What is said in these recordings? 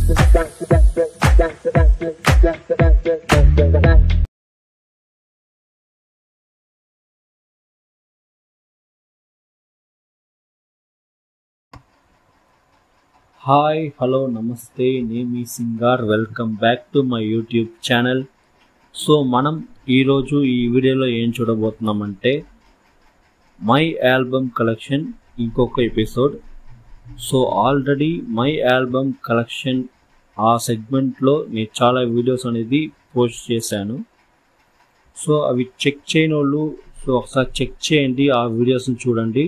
Hi hello namaste, నేను మీ singer. Welcome back to my YouTube channel. So మనం ఈరోజు ఈ వీడియోలో ఏం చూడబోతున్నామంటే మై ఆల్బమ్ కలెక్షన్ ఇంకొక ఎపిసోడ్. So already my album collection ఆ సెగ్మెంట్లో నేను చాలా వీడియోస్ అనేది పోస్ట్ చేశాను. సో అవి చెక్ చేయని వాళ్ళు సో ఒకసారి చెక్ చేయండి, ఆ వీడియోస్ని చూడండి.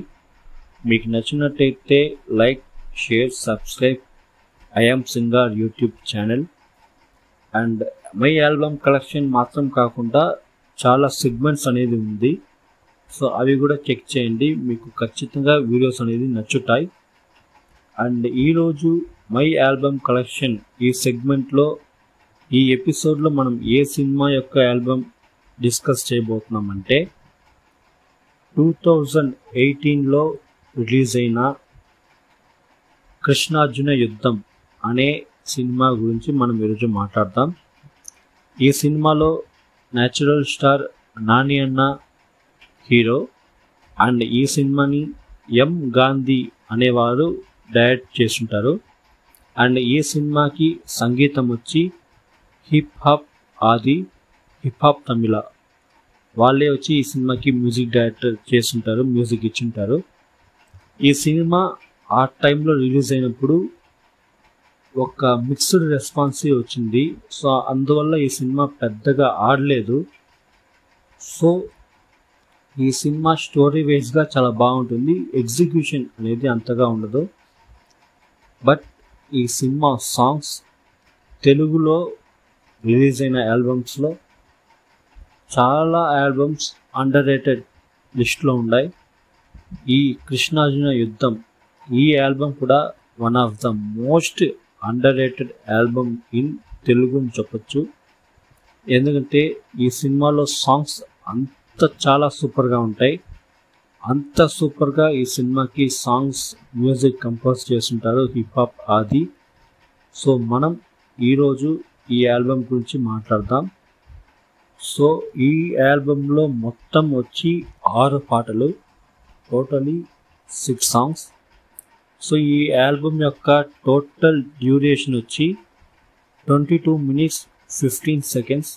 మీకు నచ్చినట్టయితే like, share, subscribe I am singer YouTube channel. And my album collection మాత్రం కాకుండా చాలా సెగ్మెంట్స్ అనేది ఉంది. సో అవి కూడా చెక్ చేయండి, మీకు ఖచ్చితంగా వీడియోస్ అనేది నచ్చుతాయి. అండ్ ఈరోజు మై ఆల్బమ్ కలెక్షన్ ఈ సెగ్మెంట్లో ఈ ఎపిసోడ్లో మనం ఏ సినిమా యొక్క ఆల్బమ్ డిస్కస్ చేయబోతున్నామంటే 2018లో రిలీజ్ అయిన కృష్ణార్జున యుద్ధం అనే సినిమా గురించి మనం ఈరోజు మాట్లాడదాం. ఈ సినిమాలో న్యాచురల్ స్టార్ నాని అన్న హీరో. అండ్ ఈ సినిమాని ఎం గాంధీ అనేవారు డైరెక్ట్ చేస్తుంటారు. అండ్ ఈ సినిమాకి సంగీతం వచ్చి హిప్ హాప్ ఆది, హిప్ హాప్ తమిళ వాళ్ళే వచ్చి ఈ సినిమాకి మ్యూజిక్ డైరెక్టర్ చేస్తుంటారు, మ్యూజిక్ ఇచ్చింటారు. ఈ సినిమా ఆ టైంలో రిలీజ్ అయినప్పుడు ఒక మిక్స్డ్ రెస్పాన్స్ వచ్చింది. సో అందువల్ల ఈ సినిమా పెద్దగా ఆడలేదు. సో ఈ సినిమా స్టోరీ వైజ్గా చాలా బాగుంటుంది, ఎగ్జిక్యూషన్ అనేది అంతగా ఉండదు. బట్ ఈ సినిమా సాంగ్స్ తెలుగులో రిలీజ్ అయిన ఆల్బమ్స్లో చాలా ఆల్బమ్స్ అండర్ రేటెడ్ లిస్ట్లో ఉన్నాయి. ఈ కృష్ణార్జున యుద్ధం ఈ ఆల్బమ్ కూడా one of the most under rated album in Telugu అని చెప్పచ్చు. ఎందుకంటే ఈ సినిమాలో సాంగ్స్ అంత చాలా సూపర్గా ఉంటాయి. అంత సూపర్గా ఈ సినిమాకి సాంగ్స్ మ్యూజిక్ కంపోజ్ చేస్తుంటారు హిప్ హాప్ ఆది. సో మనం ఈరోజు ఈ ఆల్బమ్ గురించి మాట్లాడదాం. సో ఈ ఆల్బంలో మొత్తం వచ్చి 6 పాటలు, టోటలీ 6 సాంగ్స్. సో ఈ ఆల్బమ్ యొక్క టోటల్ డ్యూరేషన్ వచ్చి 22 minutes 15 seconds.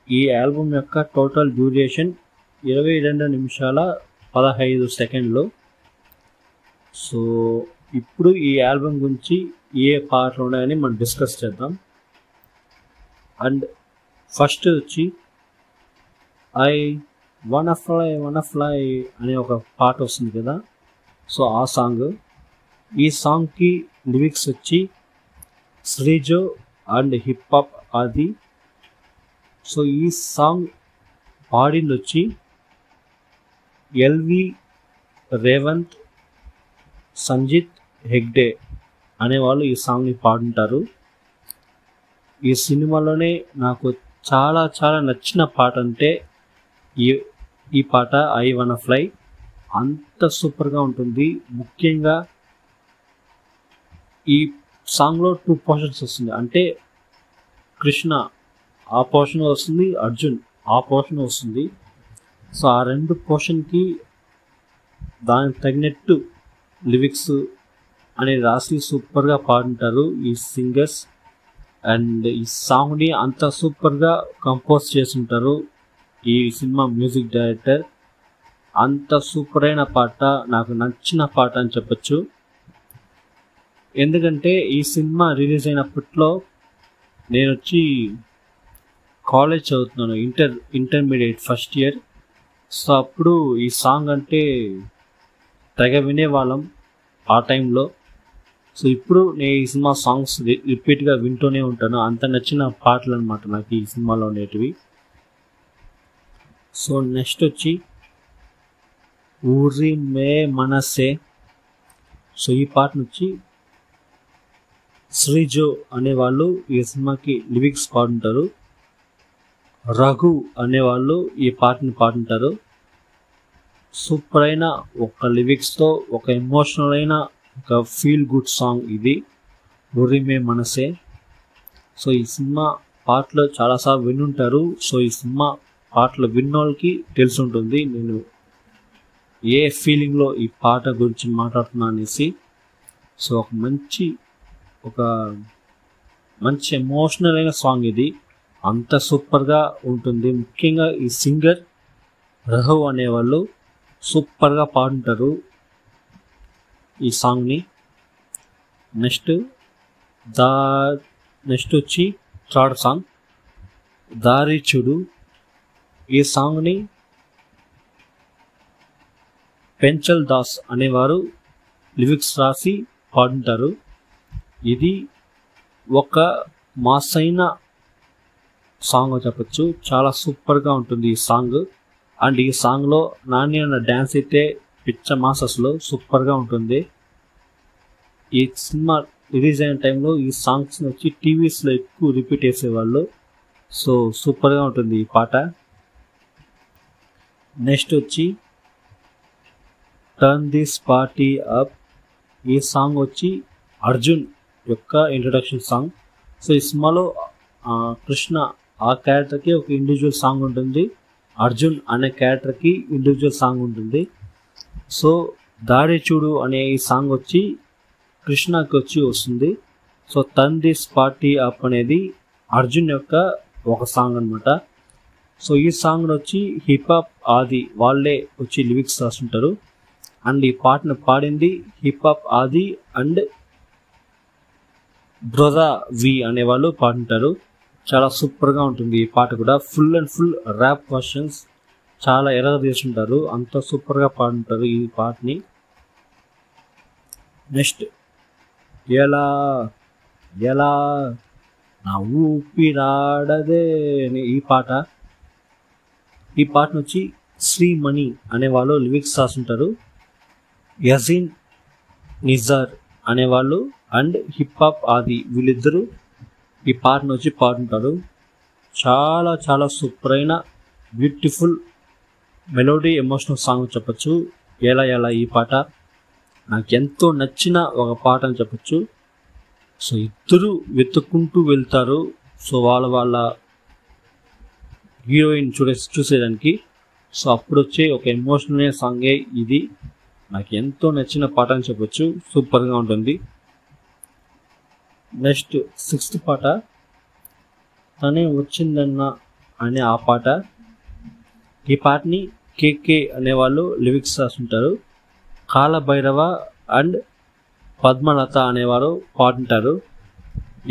ఈ ఆల్బమ్ యొక్క టోటల్ డ్యూరేషన్ 22 నిమిషాల 15 సెకండ్లు. సో ఇప్పుడు ఈ ఆల్బమ్ గురించి ఏ పాటలు ఉన్నాయని మనం డిస్కస్ చేద్దాం. అండ్ ఫస్ట్ వచ్చి ఐ వన్ ఫ్లై అనే ఒక పాట వస్తుంది కదా. సో ఆ సాంగ్, ఈ సాంగ్కి లిరిక్స్ వచ్చి శ్రీజో అండ్ హిప్ హాప్ ఆది. సో ఈ సాంగ్ పాడింది వచ్చి ఎల్వి రేవంత్, సంజిత్ హెగ్డే అనేవాళ్ళు ఈ సాంగ్ని పాడుంటారు. ఈ సినిమాలోనే నాకు చాలా చాలా నచ్చిన పాట అంటే ఈ పాట ఐ వన్ ఫ్లై. అంత సూపర్గా ఉంటుంది. ముఖ్యంగా ఈ సాంగ్లో 2 పోర్షన్స్ వస్తుంది. అంటే కృష్ణ ఆ పోర్షన్ వస్తుంది, అర్జున్ ఆ పోర్షన్ వస్తుంది. సో ఆ 2 పోర్షన్కి దానికి తగినట్టు లిరిక్స్ అనేది రాసి సూపర్గా పాడుంటారు ఈ సింగర్స్. అండ్ ఈ సాంగ్ని అంత సూపర్గా కంపోజ్ చేస్తుంటారు ఈ సినిమా మ్యూజిక్ డైరెక్టర్. అంత సూపర్ అయిన పాట, నాకు నచ్చిన పాట అని చెప్పచ్చు. ఎందుకంటే ఈ సినిమా రిలీజ్ అయినప్పట్లో నేను వచ్చి కాలేజ్ చదువుతున్నాను, ఇంటర్మీడియట్ ఫస్ట్ ఇయర్. సో అప్పుడు ఈ సాంగ్ అంటే తెగ వినేవాళ్ళం ఆ టైంలో. సో ఇప్పుడు నేను ఈ సినిమా సాంగ్స్ రిపీట్గా వింటూనే ఉంటాను. అంత నచ్చిన పాటలు అనమాట నాకు ఈ సినిమాలో ఉండేటివి. సో నెక్స్ట్ వచ్చి ఊరి మే మనసే. సో ఈ పాటను వచ్చి శ్రీజో అనేవాళ్ళు ఈ సినిమాకి లిరిక్స్ పాడుంటారు. రఘు అనేవాళ్ళు ఈ పాటని పాడుంటారు. సూపర్ అయిన ఒక లిరిక్స్తో ఒక ఎమోషనల్ అయిన ఒక ఫీల్ గుడ్ సాంగ్ ఇది. ఉరిమే మనసే. సో ఈ సినిమా పాటలు చాలాసార్లు వినుంటారు. సో ఈ సినిమా పాటలు విన్నోళ్ళకి తెలిసి ఉంటుంది నేను ఏ ఫీలింగ్లో ఈ పాట గురించి మాట్లాడుతున్నా అనేసి. సో ఒక మంచి ఎమోషనల్ అయిన సాంగ్ ఇది. అంత సూపర్గా ఉంటుంది. ముఖ్యంగా ఈ సింగర్ రఘు అనేవాళ్ళు సూపర్గా పాడుంటారు ఈ సాంగ్ని. నెక్స్ట్ వచ్చి థర్డ్ సాంగ్ దారి చూడు. ఈ సాంగ్ని పెంచల్ దాస్ అనేవారు లిరిక్స్ రాసి పాడుంటారు. ఇది ఒక మాసైన సాంగ్ చెప్పచ్చు. చాలా సూపర్గా ఉంటుంది ఈ సాంగ్. అండ్ ఈ సాంగ్లో నాని అన్న డ్యాన్స్ అయితే పిచ్చ మాసస్లో సూపర్గా ఉంటుంది. ఈ సినిమా రిలీజ్ అయిన టైంలో ఈ సాంగ్స్ వచ్చి టీవీస్లో ఎక్కువ రిపీట్ చేసేవాళ్ళు. సో సూపర్గా ఉంటుంది ఈ పాట. నెక్స్ట్ వచ్చి టర్న్ దిస్ పార్టీ అప్. ఈ సాంగ్ వచ్చి అర్జున్ యొక్క ఇంట్రడక్షన్ సాంగ్. సో ఈ సినిమాలో కృష్ణ ఆ క్యారెక్టర్కి ఒక ఇండివిజువల్ సాంగ్ ఉంటుంది, అర్జున్ అనే క్యారెక్టర్కి ఇండివిజువల్ సాంగ్ ఉంటుంది. సో దారి చూడు అనే ఈ సాంగ్ వచ్చి కృష్ణకి వస్తుంది. So turn this party up అనేది అర్జున్ యొక్క ఒక సాంగ్ అనమాట. సో ఈ సాంగ్ వచ్చి హిప్ హాప్ ఆది వాళ్ళే వచ్చి లిరిక్స్ రాస్తుంటారు. అండ్ ఈ పాటను పాడింది hip hop Adi and Brodha V అనేవాళ్ళు పాడుంటారు. చాలా సూపర్గా ఉంటుంది ఈ పాట కూడా. Full and full rap versions చాలా చేస్తుంటారు. అంత సూపర్గా పాడుంటారు ఈ పాటని. నెక్స్ట్ ఎలా ఎలా నా ఊపిరాడదే అనే ఈ పాటను వచ్చి శ్రీమణి అనేవాళ్ళు లిరిక్స్ రాస్తుంటారు. యజీన్ నిజార్ అనేవాళ్ళు అండ్ హిప్ హాప్ ఆది వీళ్ళిద్దరూ ఈ పాటను వచ్చి పాడుంటారు. చాలా చాలా సూపర్ అయిన బ్యూటిఫుల్ మెలోడీ ఎమోషనల్ సాంగ్ చెప్పచ్చు. ఎలా ఎలా ఈ పాట నాకు ఎంతో నచ్చిన ఒక పాట అని చెప్పచ్చు. సో ఇద్దరు వెతుక్కుంటూ వెళ్తారు. సో వాళ్ళ హీరోయిన్ చూసేదానికి. సో అప్పుడు వచ్చే ఒక ఎమోషనల్ సాంగే ఇది. నాకు ఎంతో నచ్చిన పాట అని చెప్పచ్చు. సూపర్గా ఉంటుంది. నెక్స్ట్ సిక్స్త్ పాట తనే వచ్చిందన్న అనే ఆ పాట. ఈ పాటని కేకే అనేవాళ్ళు లిరిక్స్ రాస్తుంటారు. కాలభైరవ అండ్ పద్మలత అనేవారు పాడుంటారు.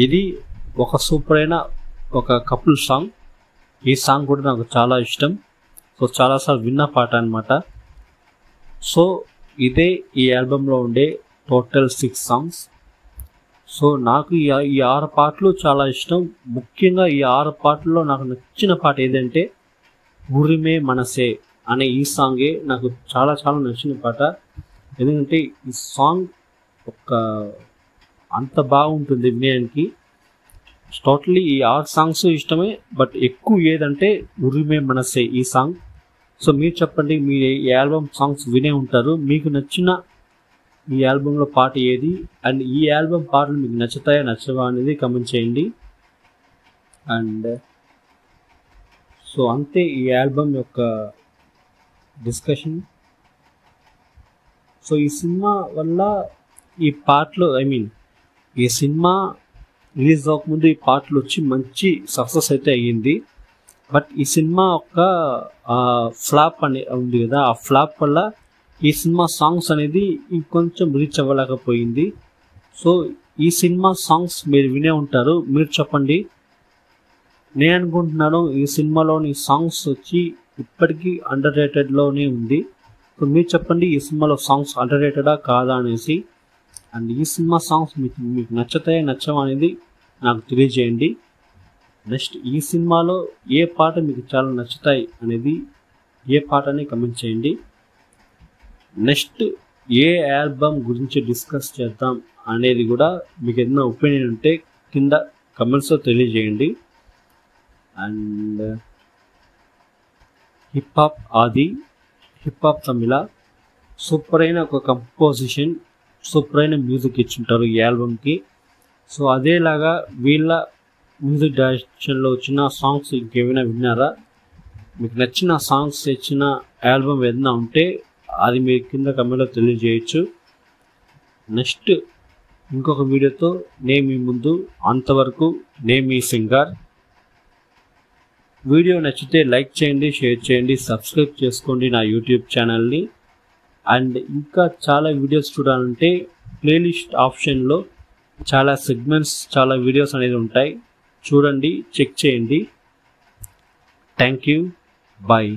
ఇది ఒక సూపర్ అయిన ఒక కపుల్ సాంగ్. ఈ సాంగ్ కూడా నాకు చాలా ఇష్టం. సో చాలాసార్లు విన్న పాట అనమాట. సో ఇదే ఈ ఆల్బంలో ఉండే టోటల్ 6 సాంగ్స్. సో నాకు ఈ 6 పాటలు చాలా ఇష్టం. ముఖ్యంగా ఈ 6 పాటల్లో నాకు నచ్చిన పాట ఏదంటే ఉరిమే మనసే అనే ఈ సాంగే నాకు చాలా చాలా నచ్చిన పాట. ఎందుకంటే ఈ సాంగ్ అంత బాగుంటుంది వినడానికి. టోటల్లీ ఈ 6 సాంగ్స్ ఇష్టమే. బట్ ఎక్కువ ఏదంటే ఉరిమే మనసే ఈ సాంగ్. సో మీరు చెప్పండి, మీరు ఈ ఆల్బమ్ సాంగ్స్ వినే ఉంటారు. మీకు నచ్చిన ఈ ఆల్బంలో పాట ఏది? అండ్ ఈ ఆల్బమ్ పాటలు మీకు నచ్చుతాయా నచ్చవా అనేది కమెంట్ చేయండి. అండ్ సో అంతే ఈ ఆల్బమ్ యొక్క డిస్కషన్. సో ఈ సినిమా వల్ల ఈ పాటలు ఈ సినిమా రిలీజ్ అవ్వకముందు ఈ పాటలు వచ్చి మంచి సక్సెస్ అయితే అయ్యింది. బట్ ఈ సినిమా ఒక ఫ్లాప్ అని ఉంది కదా, ఆ ఫ్లాప్ వల్ల ఈ సినిమా సాంగ్స్ అనేది ఇంకొంచెం రీచ్ అవ్వలేకపోయింది. సో ఈ సినిమా సాంగ్స్ మీరు వినే ఉంటారు. మీరు చెప్పండి, నేను అనుకుంటున్నాను ఈ సినిమాలోని సాంగ్స్ వచ్చి ఇప్పటికీ అండర్ రేటెడ్లోనే ఉంది. సో మీరు చెప్పండి, ఈ సినిమాలో సాంగ్స్ అండర్ రేటెడా కాదా అనేసి. అండ్ ఈ సినిమా సాంగ్స్ మీకు నచ్చుతాయా నచ్చవా అనేది నాకు తెలియజేయండి. నెక్స్ట్ ఈ సినిమాలో ఏ పాట మీకు చాలా నచ్చుతాయి అనేది ఏ పాట అని కమెంట్ చేయండి. నెక్స్ట్ ఏ ఆల్బమ్ గురించి డిస్కస్ చేద్దాం అనేది కూడా మీకు ఏదైనా ఒపీనియన్ ఉంటే కింద కమెంట్స్లో తెలియజేయండి. అండ్ హిప్ హాప్ ఆది, హిప్ హాప్ తమిళ సూపర్ అయిన ఒక కంపోజిషన్, సూపర్ అయిన మ్యూజిక్ ఇచ్చుంటారు ఈ ఆల్బమ్కి. సో అదేలాగా వీళ్ళ మ్యూజిక్ డైరెక్షన్లో వచ్చిన సాంగ్స్ ఇంకేమైనా విన్నారా? మీకు నచ్చిన సాంగ్స్ తెచ్చిన ఆల్బమ్ ఏదైనా ఉంటే అది మీరు కింద కమెంట్లో తెలియజేయచ్చు. నెక్స్ట్ ఇంకొక వీడియోతో నేను మీ ముందు, అంతవరకు నేను మీ సింగర్. వీడియో నచ్చితే లైక్ చేయండి, షేర్ చేయండి, సబ్స్క్రైబ్ చేసుకోండి నా యూట్యూబ్ ఛానల్ని. అండ్ ఇంకా చాలా వీడియోస్ చూడాలంటే ప్లేలిస్ట్ ఆప్షన్లో చాలా సెగ్మెంట్స్, చాలా వీడియోస్ అనేది ఉంటాయి, చూడండి, చెక్ చేయండి. Thank you, bye.